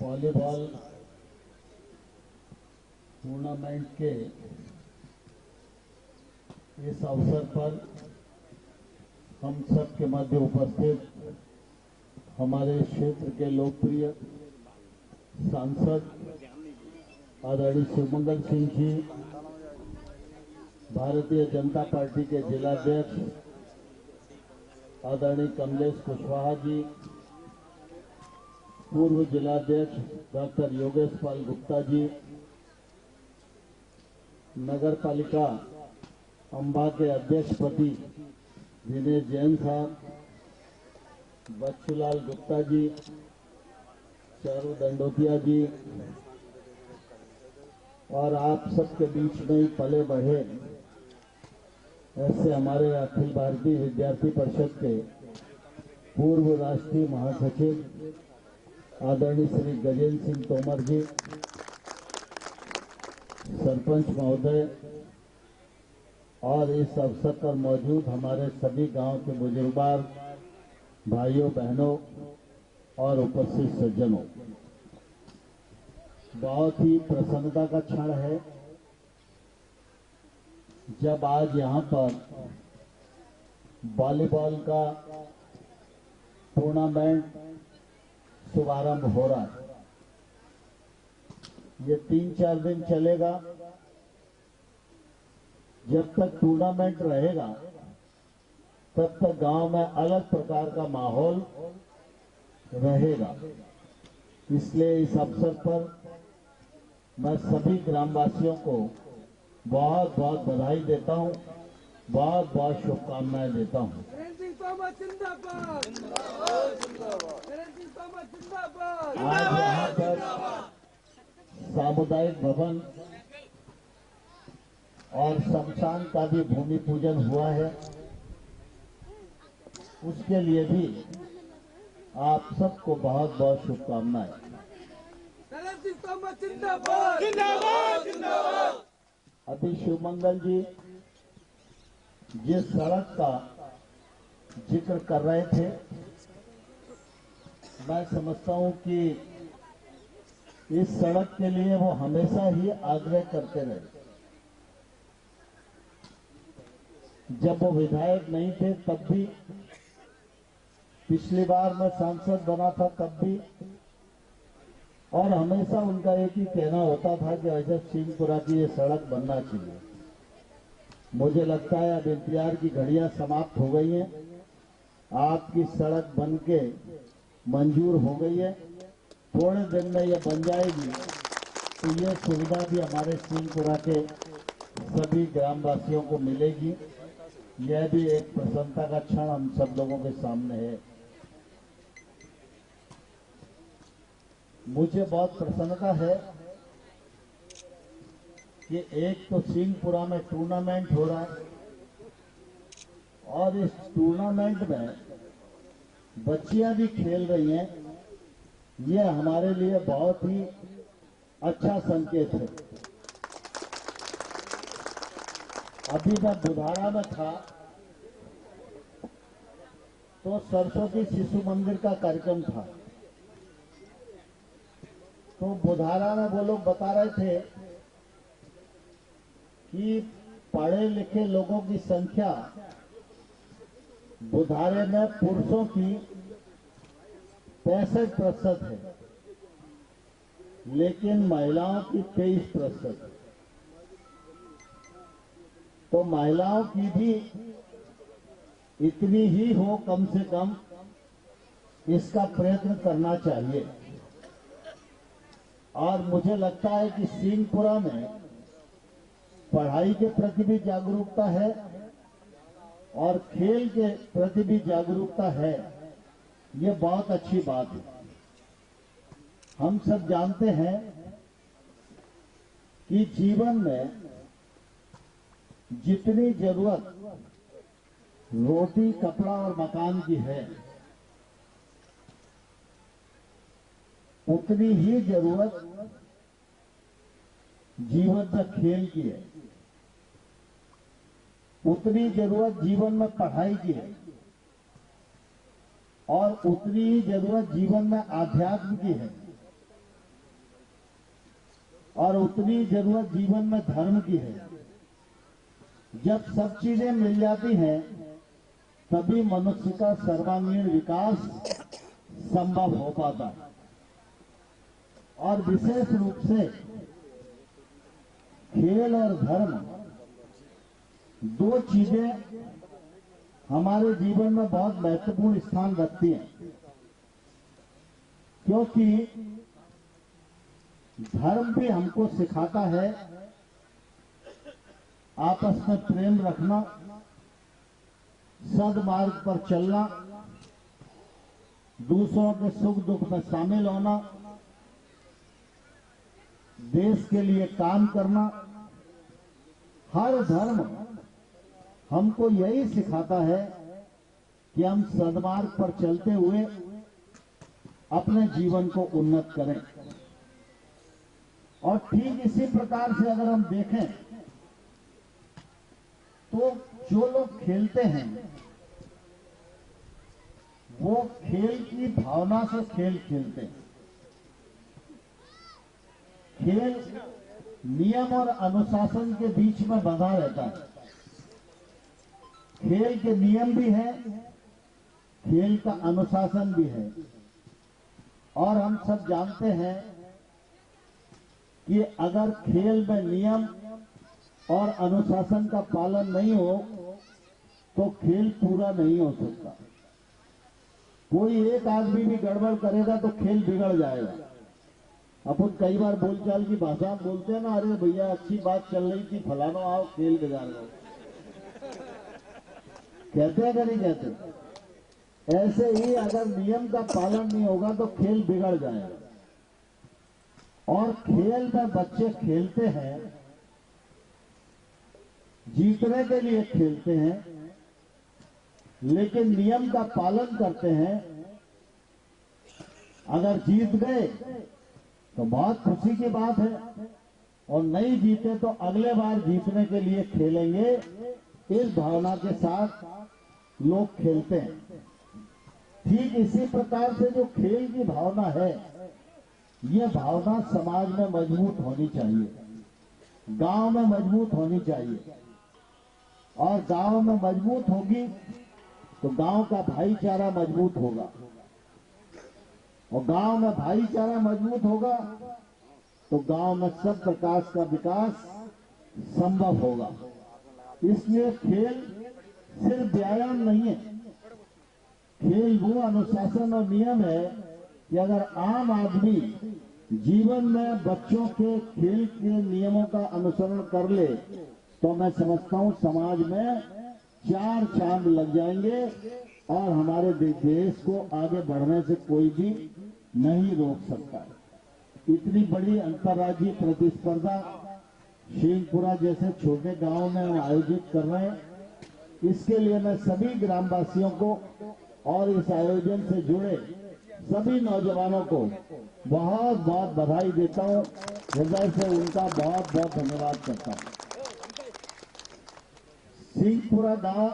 Volleyball tournament के इस अवसर पर हम सब के मध्य उपस्थित हमारे क्षेत्र के लोकप्रिय सांसद आदरणीय शिवमंगल सिंह जी, भारतीय जनता पार्टी के जिलाध्यक्ष आदरणीय कमलेश कुशवाहा जी, पूर्व जिलाध्यक्ष डॉक्टर योगेश पाल गुप्ता जी, नगर पालिका अंबा के अध्यक्षपति विनय जैन साहब, बच्चूलाल गुप्ता जी, चारू दंडोतिया जी और आप सबके बीच में ही पले बढ़े ऐसे हमारे अखिल भारतीय विद्यार्थी परिषद के पूर्व राष्ट्रीय महासचिव आदरणीय श्री गजेंद्र सिंह तोमर जी, सरपंच महोदय और इस अवसर पर मौजूद हमारे सभी गांव के बुजुर्गवार भाइयों बहनों और उपस्थित सज्जनों, बहुत ही प्रसन्नता का क्षण है जब आज यहाँ पर वॉलीबॉल का टूर्नामेंट शुभारंभ हो रहा है। ये 3-4 दिन चलेगा। जब तक टूर्नामेंट रहेगा तब तक गांव में अलग प्रकार का माहौल रहेगा। इसलिए इस अवसर पर मैं सभी ग्रामवासियों को बहुत बहुत बधाई देता हूं, बहुत बहुत शुभकामनाएं देता हूं। आज यहाँ पर सामुदायिक भवन और शमशान का भी भूमि पूजन हुआ है। उसके लिए भी आप सबको बहुत बहुत शुभकामनाएं। अभी शिवमंगल जी जिस सड़क का जिक्र कर रहे थे, मैं समझता हूं कि इस सड़क के लिए वो हमेशा ही आग्रह करते रहे। जब वो विधायक नहीं थे तब भी, पिछली बार मैं सांसद बना था तब भी, और हमेशा उनका एक ही कहना होता था कि अजब सिंहपुरा की ये सड़क बनना चाहिए। मुझे लगता है अब इंतजार की घड़ियां समाप्त हो गई हैं। आपकी सड़क बनके मंजूर हो गई है, थोड़े दिन में ये बन जाएगी तो ये सुविधा भी हमारे सिंहपुरा के सभी ग्रामवासियों को मिलेगी। यह भी एक प्रसन्नता का क्षण हम सब लोगों के सामने है। मुझे बहुत प्रसन्नता है कि एक तो सिंहपुरा में टूर्नामेंट हो रहा है और इस टूर्नामेंट में बच्चियां भी खेल रही हैं। यह हमारे लिए बहुत ही अच्छा संकेत है। अभी मैं बुधारा में था तो सरस्वती शिशु मंदिर का कार्यक्रम था, तो बुधारा में वो लोग बता रहे थे कि पढ़े लिखे लोगों की संख्या बुधारे में पुरुषों की 65% है, लेकिन महिलाओं की 23% है। तो महिलाओं की भी इतनी ही हो कम से कम, इसका प्रयत्न करना चाहिए। और मुझे लगता है कि सिंहपुरा में पढ़ाई के प्रति भी जागरूकता है और खेल के प्रति भी जागरूकता है। ये बहुत अच्छी बात है। हम सब जानते हैं कि जीवन में जितनी जरूरत रोटी, कपड़ा और मकान की है, उतनी ही जरूरत जीवन में खेल की है, उतनी जरूरत जीवन में पढ़ाई की है और उतनी ही जरूरत जीवन में आध्यात्म की है। और उतनी जरूरत जीवन में धर्म की है। जब सब चीजें मिल जाती हैं तभी मनुष्य का सर्वांगीण विकास संभव हो पाता है। और विशेष रूप से खेल और धर्म दो चीजें हमारे जीवन में बहुत महत्वपूर्ण स्थान रखती हैं, क्योंकि धर्म भी हमको सिखाता है आपस में प्रेम रखना, सद्मार्ग पर चलना, दूसरों के सुख दुख में शामिल होना, देश के लिए काम करना। हर धर्म हमको यही सिखाता है कि हम सद्मार्ग पर चलते हुए अपने जीवन को उन्नत करें। और ठीक इसी प्रकार से अगर हम देखें तो जो लोग खेलते हैं वो खेल की भावना से खेल खेलते हैं। खेल नियम और अनुशासन के बीच में बंधा रहता है। खेल के नियम भी है, खेल का अनुशासन भी है। और हम सब जानते हैं कि अगर खेल में नियम और अनुशासन का पालन नहीं हो तो खेल पूरा नहीं हो सकता। कोई एक आदमी भी गड़बड़ करेगा तो खेल बिगड़ जाएगा। अपन कई बार बोलचाल की भाषा में बोलते हैं ना, अरे भैया अच्छी बात चल रही थी, फलानो आओ खेल बिगाड़ लो, कहते हैं कि नहीं कहते? ऐसे ही अगर नियम का पालन नहीं होगा तो खेल बिगड़ जाएगा। और खेल में बच्चे खेलते हैं, जीतने के लिए खेलते हैं, लेकिन नियम का पालन करते हैं। अगर जीत गए तो बहुत खुशी की बात है, और नहीं जीते तो अगले बार जीतने के लिए खेलेंगे, इस भावना के साथ लोग खेलते हैं। ठीक इसी प्रकार से जो खेल की भावना है, ये भावना समाज में मजबूत होनी चाहिए, गांव में मजबूत होनी चाहिए। और गांव में मजबूत होगी तो गांव का भाईचारा मजबूत होगा, और गांव में भाईचारा मजबूत होगा तो गांव में सब प्रकार का विकास संभव होगा। इसलिए खेल सिर्फ व्यायाम नहीं है, खेल वो अनुशासन और नियम है कि अगर आम आदमी जीवन में बच्चों के खेल के नियमों का अनुसरण कर ले तो मैं समझता हूं समाज में 4 चांद लग जाएंगे और हमारे देश को आगे बढ़ने से कोई भी नहीं रोक सकता। इतनी बड़ी अंतर्राज्यीय प्रतिस्पर्धा सिंहपुरा जैसे छोटे गांव में हम आयोजित कर रहे हैं, इसके लिए मैं सभी ग्रामवासियों को और इस आयोजन से जुड़े सभी नौजवानों को बहुत बहुत बधाई देता हूं, हृदय से उनका बहुत बहुत धन्यवाद करता हूं। सिंहपुरा गांव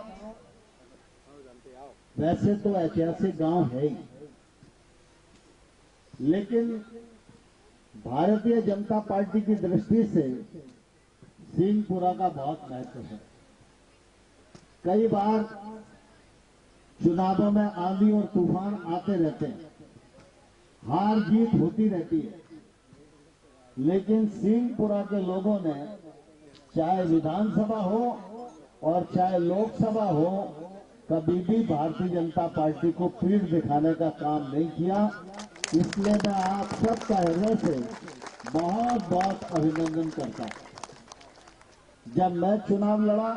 वैसे तो ऐतिहासिक गांव है ही, लेकिन भारतीय जनता पार्टी की दृष्टि से सिंहपुरा का बहुत महत्व है। कई बार चुनावों में आंधी और तूफान आते रहते हैं, हार जीत होती रहती है, लेकिन सिंहपुरा के लोगों ने चाहे विधानसभा हो और चाहे लोकसभा हो, कभी भी भारतीय जनता पार्टी को पीठ दिखाने का काम नहीं किया। इसलिए मैं आप सबका हृदय से बहुत बहुत अभिनंदन करता हूं। जब मैं चुनाव लड़ा,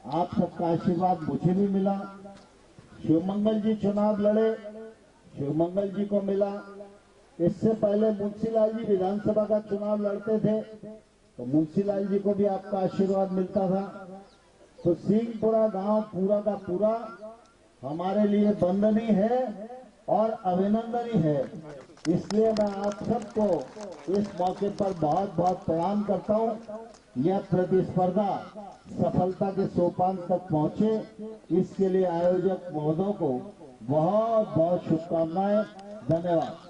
आप सबका आशीर्वाद मुझे भी मिला। शिवमंगल जी चुनाव लड़े, शिवमंगल जी को मिला। इससे पहले मुंशीलाल जी विधानसभा का चुनाव लड़ते थे तो मुंशीलाल जी को भी आपका आशीर्वाद मिलता था। तो सिंहपुरा गांव पूरा का पूरा हमारे लिए वंदनीय है और अभिनंदनीय है। इसलिए मैं आप सबको इस मौके पर बहुत बहुत प्रणाम करता हूं। यह प्रतिस्पर्धा सफलता के सोपान तक पहुंचे, इसके लिए आयोजक महोदय को बहुत बहुत शुभकामनाएं। धन्यवाद।